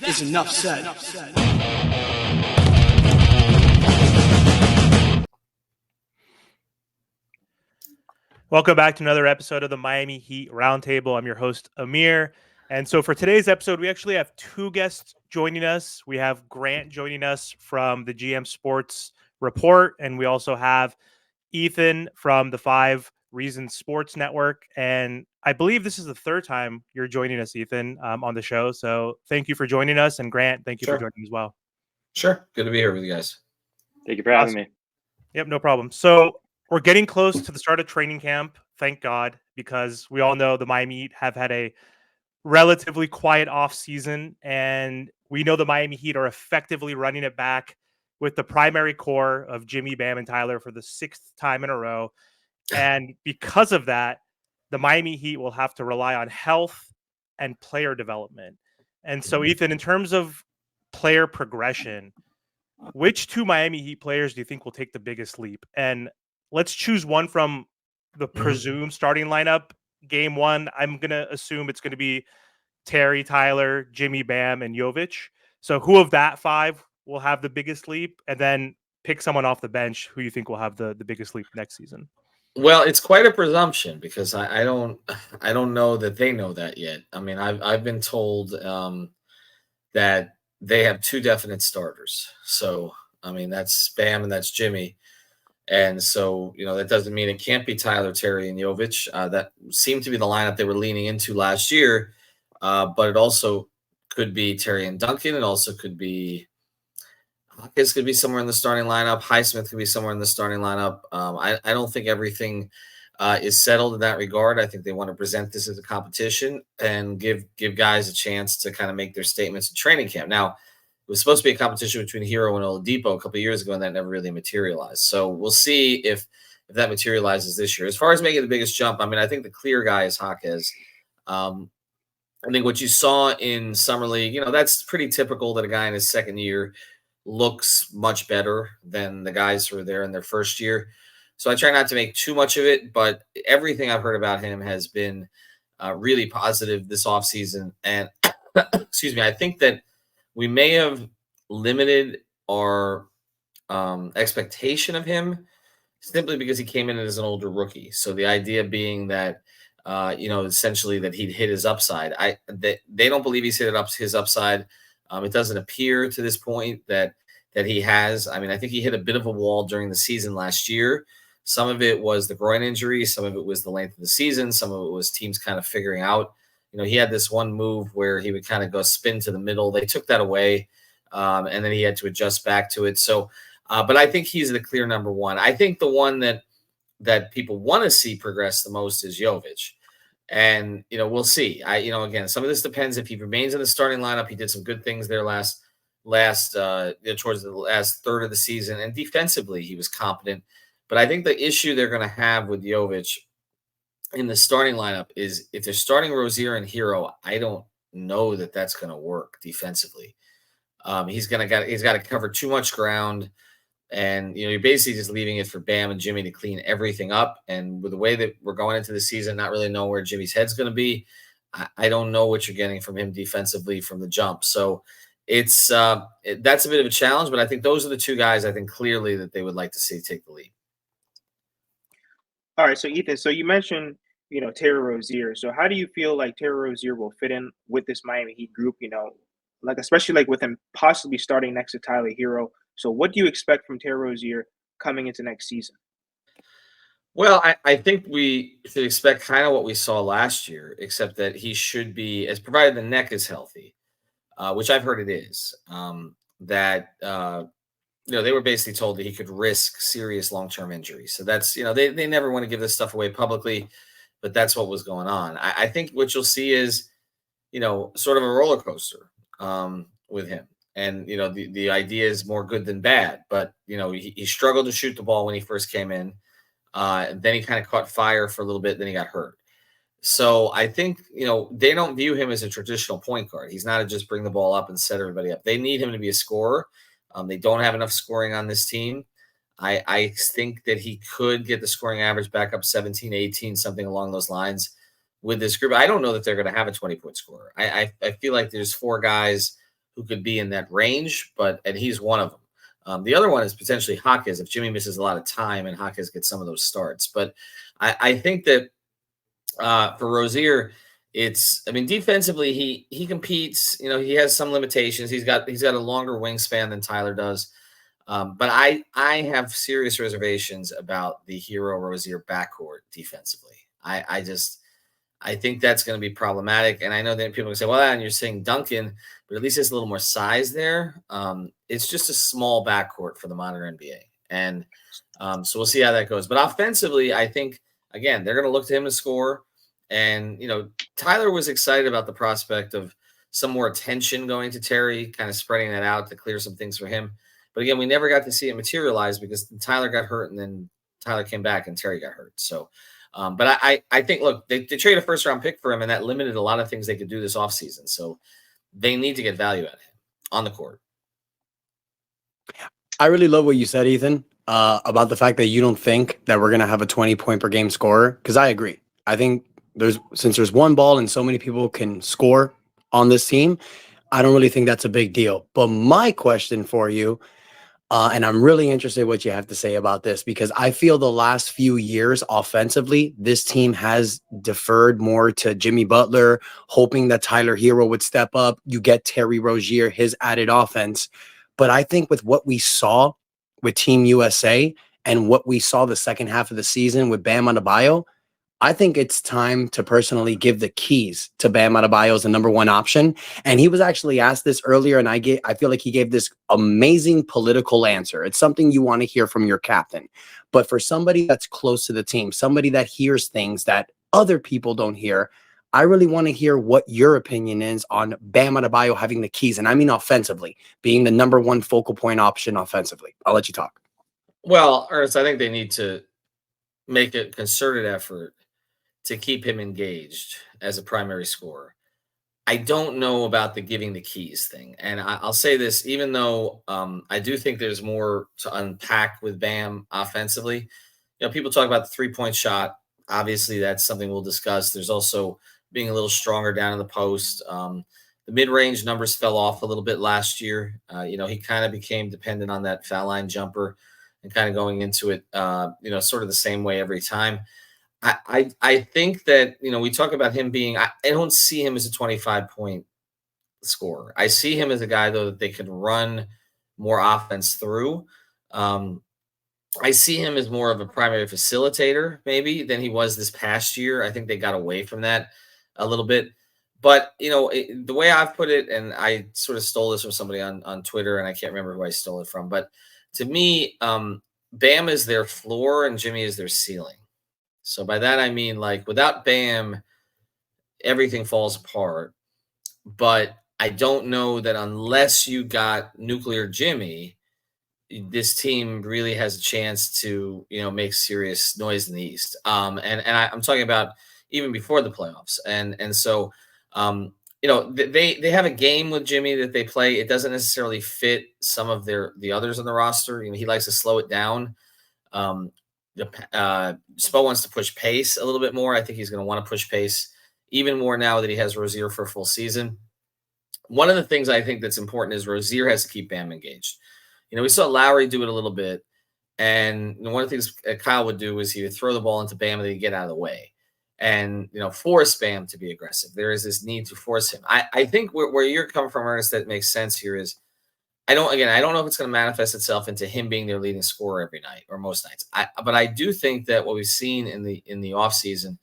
is enough said. Welcome back to another episode of the Miami Heat Roundtable. I'm your host, Amir. And so for today's episode, we actually have two guests joining us. We have Grant joining us from the GM Sports Report, and we also have Ethan from the 5 Reasons Sports Network. And I believe this is the third time you're joining us, Ethan, on the show. So thank you for joining us. And Grant, thank you for joining as well. Sure. Good to be here with you guys. Thank you for having me. Yep, no problem. So we're getting close to the start of training camp, thank God, because we all know the Miami Heat have had a relatively quiet off season, and we know the Miami Heat are effectively running it back with the primary core of Jimmy, Bam, and Tyler for the 6th time in a row. And because of that, the Miami Heat will have to rely on health and player development. And so, Ethan, in terms of player progression, which 2 Miami Heat players do you think will take the biggest leap? And let's choose one from the presumed starting lineup. Game 1, I'm going to assume it's going to be Terry, Tyler, Jimmy, Bam, and Jovic. So who of that 5 will have the biggest leap? And then pick someone off the bench who you think will have the biggest leap next season. Well, it's quite a presumption because I don't know that they know that yet. I mean, I've been told that they have 2 definite starters. So, I mean, that's Bam and that's Jimmy. And so, that doesn't mean it can't be Tyler, Terry, and Jovic. That seemed to be the lineup they were leaning into last year. But it also could be Terry and Duncan. It also could be Hawkins could be somewhere in the starting lineup. Highsmith could be somewhere in the starting lineup. I don't think everything is settled in that regard. I think they want to present this as a competition and give guys a chance to kind of make their statements in training camp. Now, it was supposed to be a competition between Hero and Oladipo a couple of years ago, and that never really materialized. So we'll see if that materializes this year. As far as making the biggest jump, I mean, I think the clear guy is Hawkins. I think what you saw in Summer League, that's pretty typical that a guy in his second year looks much better than the guys who were there in their first year. So I try not to make too much of it, but everything I've heard about him has been really positive this offseason. And excuse me, I think that we may have limited our expectation of him simply because he came in as an older rookie. So the idea being that, essentially that he'd hit his upside. They don't believe he's hit his upside. It doesn't appear to this point that he has. I mean, I think he hit a bit of a wall during the season last year. Some of it was the groin injury. Some of it was the length of the season. Some of it was teams kind of figuring out. He had this one move where he would kind of go spin to the middle. They took that away, and then he had to adjust back to it. So, but I think he's the clear number one. I think the one that people want to see progress the most is Jovic. And, we'll see. Again, some of this depends if he remains in the starting lineup. He did some good things there towards the last third of the season. And defensively, he was competent. But I think the issue they're going to have with Jovic in the starting lineup is if they're starting Rosier and Hero, I don't know that that's going to work defensively. He's got to cover too much ground. And, you're basically just leaving it for Bam and Jimmy to clean everything up. And with the way that we're going into the season, not really knowing where Jimmy's head's going to be, I don't know what you're getting from him defensively from the jump. So that's a bit of a challenge, but I think those are the 2 guys I think clearly that they would like to see take the lead. All right, so Ethan, so you mentioned, Trae Rosier. So how do you feel like Trae Rosier will fit in with this Miami Heat group, especially with him possibly starting next to Tyler Hero? So what do you expect from Trae Rosier coming into next season? Well, I think we should expect kind of what we saw last year, except that he should be, as provided the neck is healthy, which I've heard it is, they were basically told that he could risk serious long-term injury. So that's, they never want to give this stuff away publicly, but that's what was going on. I think what you'll see is, sort of a roller coaster with him. And, the idea is more good than bad, but, he struggled to shoot the ball when he first came in. Then he kind of caught fire for a little bit. Then he got hurt. So I think, they don't view him as a traditional point guard. He's not a just bring the ball up and set everybody up. They need him to be a scorer. They don't have enough scoring on this team. I think that he could get the scoring average back up 17, 18, something along those lines with this group. I don't know that they're going to have a 20-point scorer. I feel like there's 4 guys who could be in that range, and he's one of them. The other one is potentially Hawkins if Jimmy misses a lot of time and Hawkins gets some of those starts. But I think that for Rosier, defensively he competes. He has some limitations. He's got a longer wingspan than Tyler does. But I have serious reservations about the Hero Rosier backcourt defensively. I think that's going to be problematic. And I know that people can say, well, and you're saying Duncan, but at least there's a little more size there. It's just a small backcourt for the modern NBA. And so we'll see how that goes. But offensively, I think, again, they're going to look to him to score. And, Tyler was excited about the prospect of some more attention going to Terry, kind of spreading that out to clear some things for him. But again, we never got to see it materialize because Tyler got hurt and then Tyler came back and Terry got hurt. So, but I think, look, they traded a first-round pick for him, and that limited a lot of things they could do this offseason. So they need to get value out of him on the court. I really love what you said, Ethan, about the fact that you don't think that we're going to have a 20-point-per-game scorer, because I agree. I think since there's one ball and so many people can score on this team, I don't really think that's a big deal. But my question for you, and I'm really interested in what you have to say about this, because I feel the last few years offensively, this team has deferred more to Jimmy Butler, hoping that Tyler Hero would step up. You get Trae Rosier, his added offense. But I think with what we saw with Team USA and what we saw the second half of the season with Bam Adebayo, I think it's time to personally give the keys to Bam Adebayo as the number one option. And he was actually asked this earlier, and I feel like he gave this amazing political answer. It's something you want to hear from your captain. But for somebody that's close to the team, somebody that hears things that other people don't hear, I really want to hear what your opinion is on Bam Adebayo having the keys. And I mean offensively, being the number one focal point option offensively. I'll let you talk. Well, Ernest, I think they need to make a concerted effort to keep him engaged as a primary scorer. I don't know about the giving the keys thing. And I'll say this, even though I do think there's more to unpack with Bam offensively. People talk about the 3-point shot. Obviously, that's something we'll discuss. There's also being a little stronger down in the post. The mid-range numbers fell off a little bit last year. He kind of became dependent on that foul line jumper and kind of going into it, sort of the same way every time. I think that, we talk about him being, I don't see him as a 25-point scorer. I see him as a guy, though, that they could run more offense through. I see him as more of a primary facilitator, maybe, than he was this past year. I think they got away from that a little bit. But, the way I've put it, and I sort of stole this from somebody on Twitter, and I can't remember who I stole it from. But to me, Bam is their floor and Jimmy is their ceiling. So by that, I mean, like, without Bam, everything falls apart. But I don't know that unless you got nuclear Jimmy, this team really has a chance to, make serious noise in the East. And I'm talking about even before the playoffs. And so, they have a game with Jimmy that they play. It doesn't necessarily fit some of the others on the roster. He likes to slow it down. Spo wants to push pace a little bit more. I think he's going to want to push pace even more now that he has Rosier for a full season. One of the things I think that's important is Rosier has to keep Bam engaged. We saw Lowry do it a little bit, and one of the things Kyle would do is he would throw the ball into Bam and then get out of the way and, force Bam to be aggressive. There is this need to force him. I think where you're coming from, Ernest, that makes sense here is I don't know if it's going to manifest itself into him being their leading scorer every night or most nights. But I do think that what we've seen in the offseason,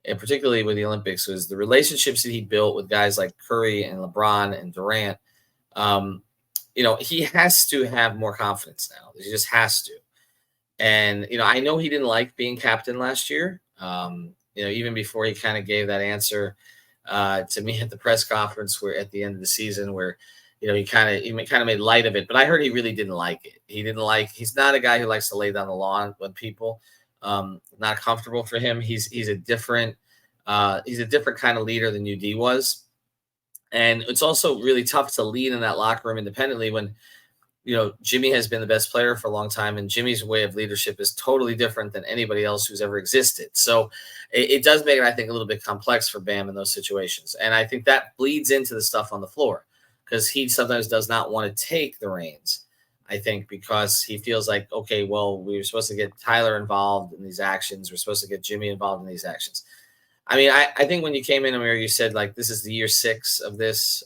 and particularly with the Olympics, was the relationships that he built with guys like Curry and LeBron and Durant. He has to have more confidence now. He just has to. And, I know he didn't like being captain last year, even before he kind of gave that answer to me at the press conference where at the end of the season where, he kind of made light of it, but I heard he really didn't like it. He's not a guy who likes to lay down the law with people. Not comfortable for him. He's a different kind of leader than UD was. And it's also really tough to lead in that locker room independently when, Jimmy has been the best player for a long time, and Jimmy's way of leadership is totally different than anybody else who's ever existed. So it does make it, I think, a little bit complex for Bam in those situations. And I think that bleeds into the stuff on the floor. because he sometimes does not want to take the reins. I think because he feels like, okay, well, we were supposed to get Tyler involved in these actions. We're supposed to get Jimmy involved in these actions. I mean, I think when you came in, Amir, you said, like, this is the year 6 of this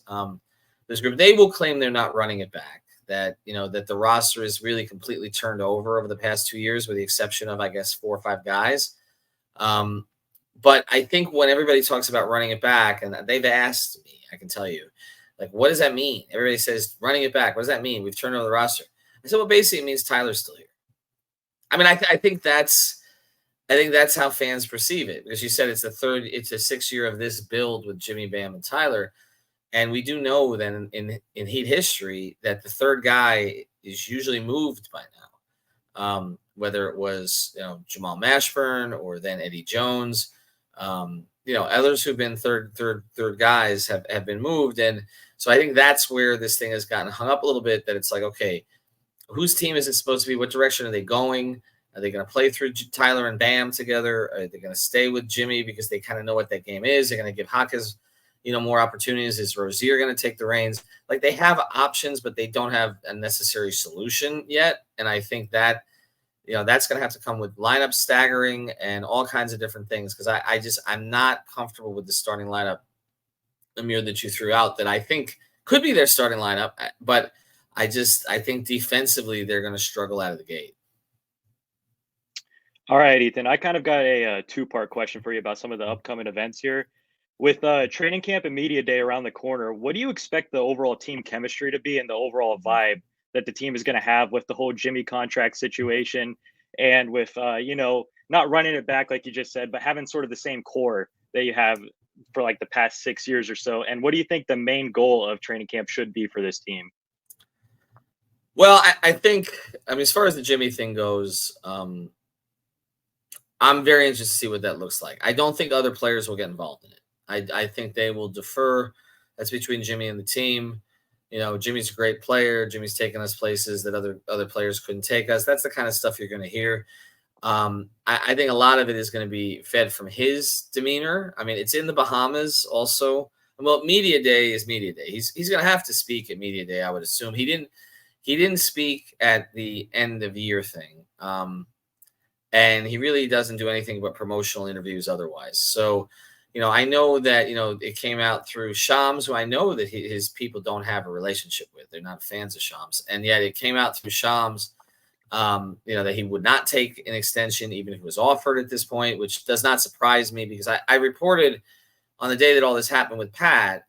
group. They will claim they're not running it back, that, that the roster is really completely turned over the past 2 years, with the exception of, I guess, 4 or 5 guys. But I think when everybody talks about running it back, and they've asked me, I can tell you, like, what does that mean? Everybody says running it back. What does that mean? We've turned over the roster. I said, well, basically it means Tyler's still here. I mean, I think that's how fans perceive it, because you said it's the 6th year of this build with Jimmy, Bam, and Tyler. And we do know that in Heat history that the third guy is usually moved by now, whether it was Jamal Mashburn or then Eddie Jones. Others who've been third guys have been moved. And so I think that's where this thing has gotten hung up a little bit, that it's like, okay, whose team is it supposed to be? What direction are they going? Are they going to play through Tyler and Bam together? Are they going to stay with Jimmy because they kind of know what that game is? They're going to give Hawkins, more opportunities. Is Rosier going to take the reins? Like, they have options, but they don't have a necessary solution yet. And I think that, that's going to have to come with lineup staggering and all kinds of different things. Because I'm not comfortable with the starting lineup, Amir, that you threw out, that I think could be their starting lineup. But I think defensively they're going to struggle out of the gate. All right, Ethan, I kind of got a 2-part question for you about some of the upcoming events here. With training camp and media day around the corner, what do you expect the overall team chemistry to be and the overall vibe that the team is going to have with the whole Jimmy contract situation, and with, not running it back like you just said, but having sort of the same core that you have for like the past 6 years or so? And what do you think the main goal of training camp should be for this team? Well, I think, as far as the Jimmy thing goes, I'm very interested to see what that looks like. I don't think other players will get involved in it. I think they will defer. That's between Jimmy and the team. Jimmy's a great player. Jimmy's taken us places that other players couldn't take us. That's the kind of stuff you're going to hear. I think a lot of it is going to be fed from his demeanor. I mean, it's in the Bahamas also. Well, media day is media day. He's going to have to speak at media day, I would assume. He didn't speak at the end of year thing. And he really doesn't do anything but promotional interviews otherwise. So, I know that, it came out through Shams, who I know that his people don't have a relationship with. They're not fans of Shams. And yet it came out through Shams, that he would not take an extension, even if it was offered at this point, which does not surprise me, because I reported on the day that all this happened with Pat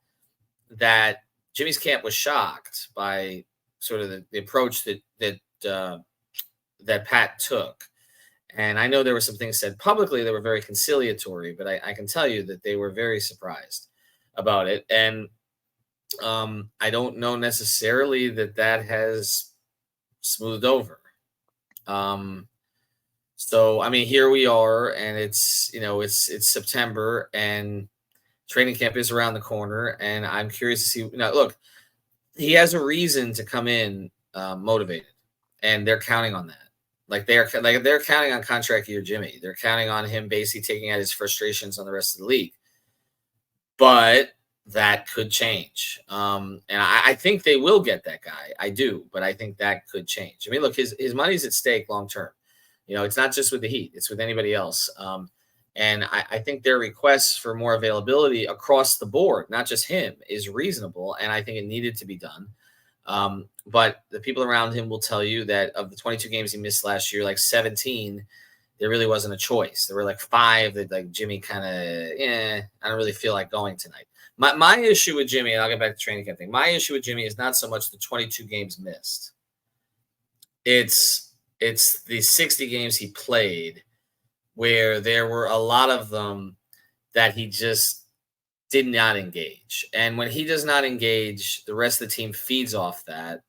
that Jimmy's camp was shocked by sort of the approach that Pat took. And I know there were some things said publicly that were very conciliatory, but I can tell you that they were very surprised about it. And I don't know necessarily that has smoothed over. So, here we are, and it's September, and training camp is around the corner, and I'm curious to see. Look, he has a reason to come in motivated, and they're counting on that. They're counting on contract year Jimmy. They're counting on him basically taking out his frustrations on the rest of the league. But that could change. And I think they will get that guy. I do, but I think that could change. Look, his money's at stake long term. It's not just with the Heat, it's with anybody else. And I think their requests for more availability across the board, not just him, is reasonable. And I think it needed to be done. But the people around him will tell you that of the 22 games he missed last year, 17, there really wasn't a choice. There were 5 that Jimmy kind of, I don't really feel like going tonight. My issue with Jimmy, and I'll get back to training camp thing. My issue with Jimmy is not so much the 22 games missed. It's the 60 games he played, where there were a lot of them that he just did not engage. And when he does not engage, the rest of the team feeds off that.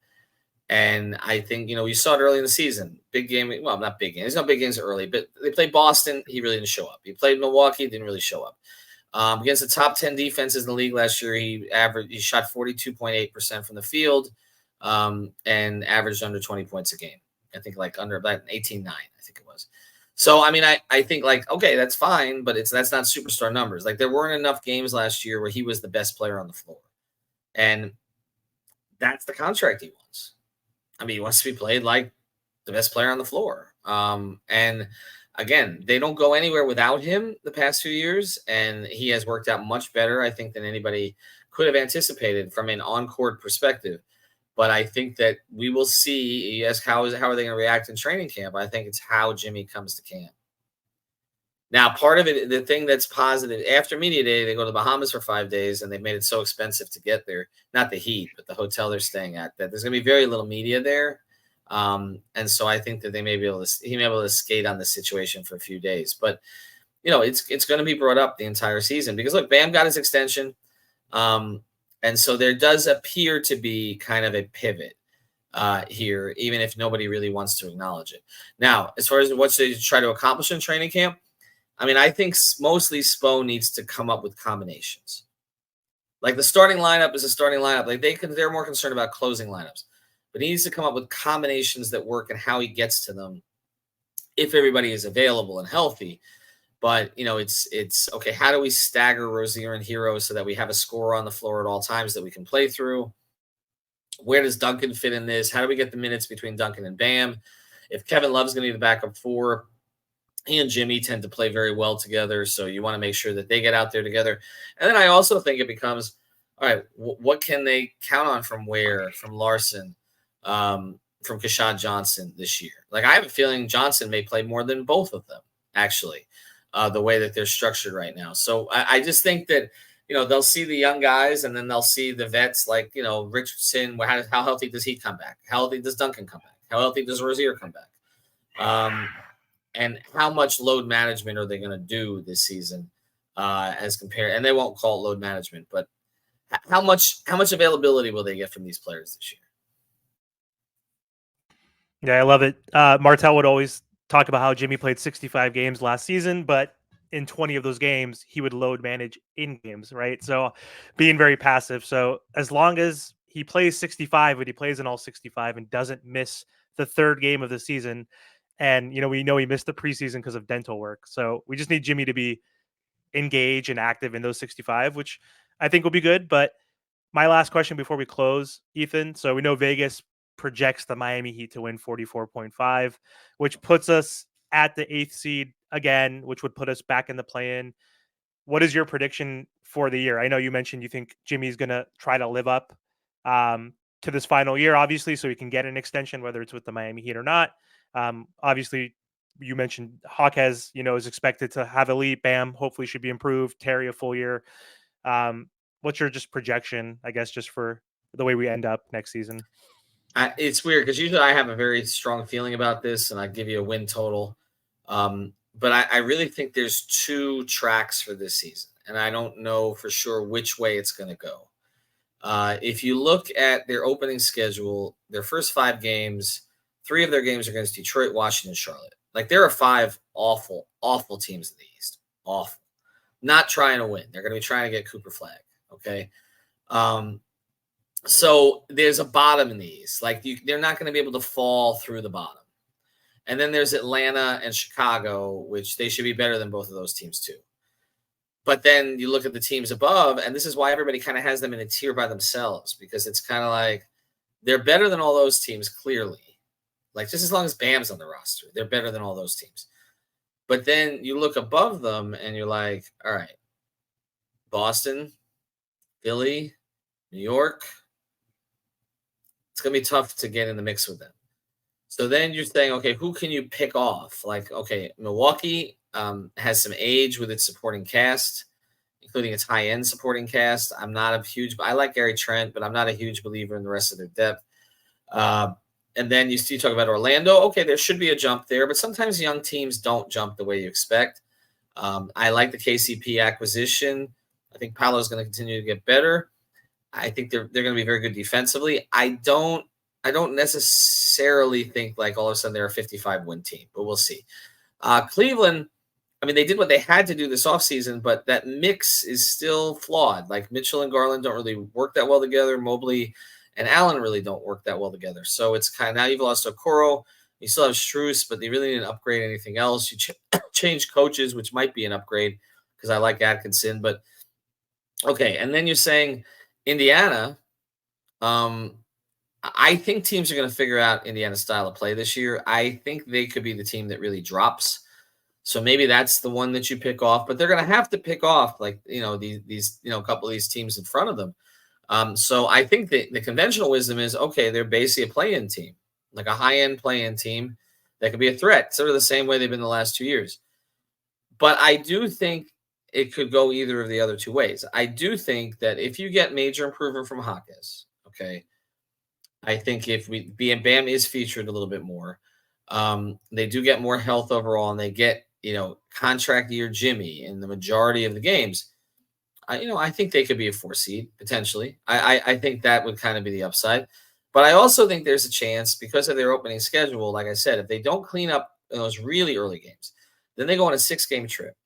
And I think, we saw it early in the season. Big game. Well, not big game. There's no big games early, but they played Boston. He really didn't show up. He played Milwaukee. Didn't really show up. Against the top 10 defenses in the league last year, he shot 42.8% from the field and averaged under 20 points a game. I think under about 18-9, I think it was. So, I think okay, that's fine, but that's not superstar numbers. There weren't enough games last year where he was the best player on the floor. And that's the contract he wants. I mean, he wants to be played like the best player on the floor. And again, they don't go anywhere without him the past few years, and he has worked out much better, I think, than anybody could have anticipated from an on-court perspective. But I think that we will see. You ask how are they going to react in training camp? I think it's how Jimmy comes to camp. Now, part of it, the thing that's positive, after media day, they go to the Bahamas for 5 days, and they've made it so expensive to get there. Not the heat, but the hotel they're staying at. That there's going to be very little media there, and so I think that he may be able to skate on the situation for a few days. But it's going to be brought up the entire season because look, Bam got his extension, and so there does appear to be kind of a pivot here, even if nobody really wants to acknowledge it. Now, as far as what they try to accomplish in training camp. I mean, I think mostly Spo needs to come up with combinations. Like the starting lineup is a starting lineup. Like they're more concerned about closing lineups. But he needs to come up with combinations that work and how he gets to them if everybody is available and healthy. But, it's okay, how do we stagger Rosier and Hero so that we have a scorer on the floor at all times that we can play through? Where does Duncan fit in this? How do we get the minutes between Duncan and Bam? If Kevin Love's going to be the backup 4, he and Jimmy tend to play very well together, so you want to make sure that they get out there together. And then I also think it becomes, all right, what can they count on from Larson, from Keshad Johnson this year? Like I have a feeling Johnson may play more than both of them, actually, the way that they're structured right now. So I just think that, they'll see the young guys and then they'll see the vets like, Richardson. How healthy does he come back? How healthy does Duncan come back? How healthy does Rosier come back? And how much load management are they going to do this season as compared? And they won't call it load management, but how much availability will they get from these players this year? Yeah, I love it. Martell would always talk about how Jimmy played 65 games last season, but in 20 of those games, he would load manage in games, right? So being very passive. So as long as he plays 65, but he plays in all 65 and doesn't miss the third game of the season, and, we know he missed the preseason because of dental work. So we just need Jimmy to be engaged and active in those 65, which I think will be good. But my last question before we close, Ethan. So we know Vegas projects the Miami Heat to win 44.5, which puts us at the 8th seed again, which would put us back in the play-in. What is your prediction for the year? I know you mentioned you think Jimmy's going to try to live up to this final year, obviously, so he can get an extension, whether it's with the Miami Heat or not. Obviously, you mentioned Hawkes, is expected to have a leap. Bam, hopefully should be improved. Terry, a full year. What's your just projection, I guess, just for the way we end up next season? It's weird because usually I have a very strong feeling about this, and I give you a win total. But I really think there's 2 tracks for this season, and I don't know for sure which way it's going to go. If you look at their opening schedule, their first 5 games, 3 of their games are against Detroit, Washington, Charlotte. Like there are 5 awful, awful teams in the East. Awful. Not trying to win. They're going to be trying to get Cooper Flag. Okay. So there's a bottom in the East. Like they're not going to be able to fall through the bottom. And then there's Atlanta and Chicago, which they should be better than both of those teams too. But then you look at the teams above, and this is why everybody kind of has them in a tier by themselves, because it's kind of like they're better than all those teams, clearly. Like, just as long as Bam's on the roster, they're better than all those teams. But then you look above them, and you're like, all right, Boston, Philly, New York, it's going to be tough to get in the mix with them. So then you're saying, okay, who can you pick off? Like, okay, Milwaukee has some age with its supporting cast, including its high-end supporting cast. I like Gary Trent, but I'm not a huge believer in the rest of their depth. And then you talk about Orlando. Okay, there should be a jump there, but sometimes young teams don't jump the way you expect. I like the KCP acquisition. I think Paolo's going to continue to get better. I think they're going to be very good defensively. I don't necessarily think like all of a sudden they're a 55-win team, but we'll see. Cleveland, I mean, they did what they had to do this offseason, but that mix is still flawed. Like Mitchell and Garland don't really work that well together. Mobley and Allen really don't work that well together. So it's kind of, now you've lost Okoro. You still have Strus, but they really didn't upgrade anything else. You change coaches, which might be an upgrade because I like Atkinson. But okay, and then you're saying Indiana, I think teams are going to figure out Indiana's style of play this year. I think they could be the team that really drops. So maybe that's the one that you pick off, but they're going to have to pick off these a couple of these teams in front of them. So I think the conventional wisdom is, okay, they're basically a play-in team, like a high-end play-in team that could be a threat, sort of the same way they've been the last 2 years. But I do think it could go either of the other two ways. I do think that if you get major improvement from Hawkins, okay, I think if Bam is featured a little bit more, they do get more health overall, and they get contract year Jimmy in the majority of the games. I think they could be a 4 seed potentially. I think that would kind of be the upside. But I also think there's a chance because of their opening schedule. Like I said, if they don't clean up in those really early games, then they go on a 6-game trip.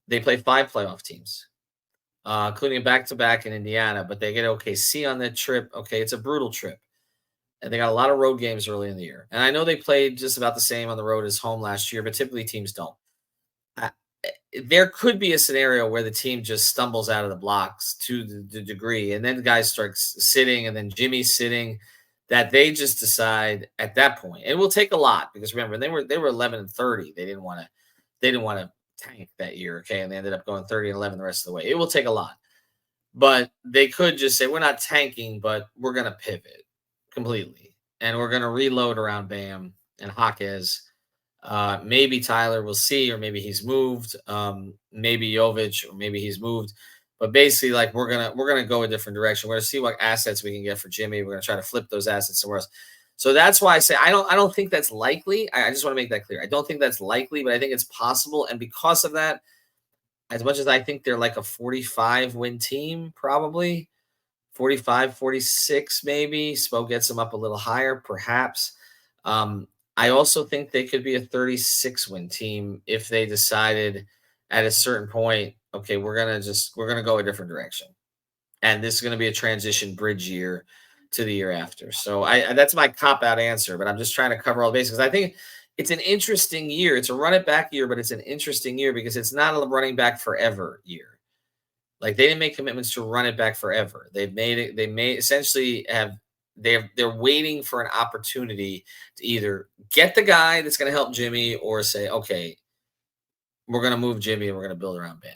They play 5 playoff teams, including a back-to-back in Indiana. But they get OKC on that trip. Okay, it's a brutal trip. And they got a lot of road games early in the year. And I know they played just about the same on the road as home last year, but typically teams don't. There could be a scenario where the team just stumbles out of the blocks to the degree, and then the guys start sitting, and then Jimmy's sitting, that they just decide at that point. It will take a lot because remember they were 11-30. They didn't want to tank that year, okay, and they ended up going 30-11 the rest of the way. It will take a lot, but they could just say we're not tanking, but we're going to pivot completely, and we're going to reload around Bam and Hawkins. Maybe Tyler, we'll see, or maybe he's moved. Maybe Jovic, or maybe he's moved. But basically, like we're gonna go a different direction. We're gonna see what assets we can get for Jimmy. We're gonna try to flip those assets somewhere else. So that's why I say I don't think that's likely. I just want to make that clear. I don't think that's likely, but I think it's possible. And because of that, as much as I think they're like a 45-win team, probably 45, 46, maybe. Spo gets them up a little higher, perhaps. I also think they could be a 36-win team if they decided at a certain point, okay, we're gonna go a different direction, and this is gonna be a transition bridge year to the year after. So that's my cop-out answer, but I'm just trying to cover all the bases. I think it's an interesting year. It's a run it back year, but it's an interesting year because it's not a running back forever year. Like they didn't make commitments to run it back forever. They're waiting for an opportunity to either get the guy that's going to help Jimmy or say, okay, we're going to move Jimmy and we're going to build around Bam.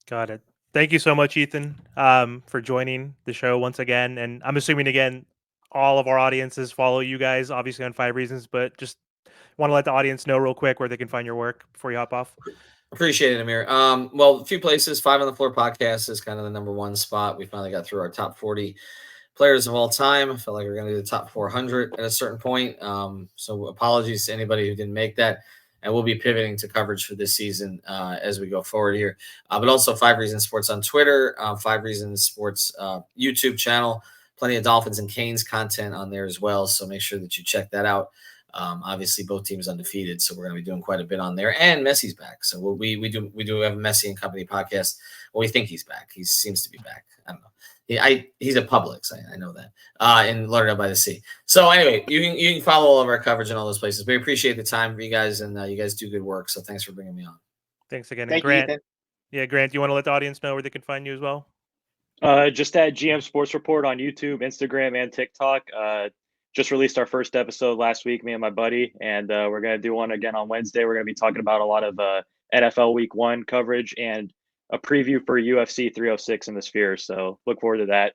Got it. Thank you so much, Ethan, for joining the show once again. And I'm assuming, again, all of our audiences follow you guys, obviously on 5 Reasons, but just want to let the audience know real quick where they can find your work before you hop off. Appreciate it, Amir. Well, a few places. 5 on the Floor podcast is kind of the number one spot. We finally got through our top 40 players of all time. I felt like we were going to do the top 400 at a certain point. So apologies to anybody who didn't make that. And we'll be pivoting to coverage for this season as we go forward here. But also 5 Reasons Sports on Twitter, 5 Reasons Sports YouTube channel. Plenty of Dolphins and Canes content on there as well. So make sure that you check that out. Obviously, both teams undefeated, so we're going to be doing quite a bit on there. And Messi's back, so we do have a Messi and Company podcast. Well, we think he's back. He seems to be back. I don't know. He's at Publix. I know that in Lauderdale by the Sea. So anyway, you can follow all of our coverage in all those places. We appreciate the time for you guys, and you guys do good work. So thanks for bringing me on. Thanks again, Thank Grant. you, Ethan. Yeah, Grant, you want to let the audience know where they can find you as well? Just at GM Sports Report on YouTube, Instagram, and TikTok. Just released our first episode last week, me and my buddy, and we're going to do one again on Wednesday. We're going to be talking about a lot of NFL Week 1 coverage and a preview for UFC 306 in the Sphere. So look forward to that.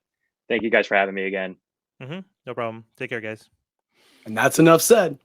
Thank you guys for having me again. No problem. Take care, guys. And that's enough said.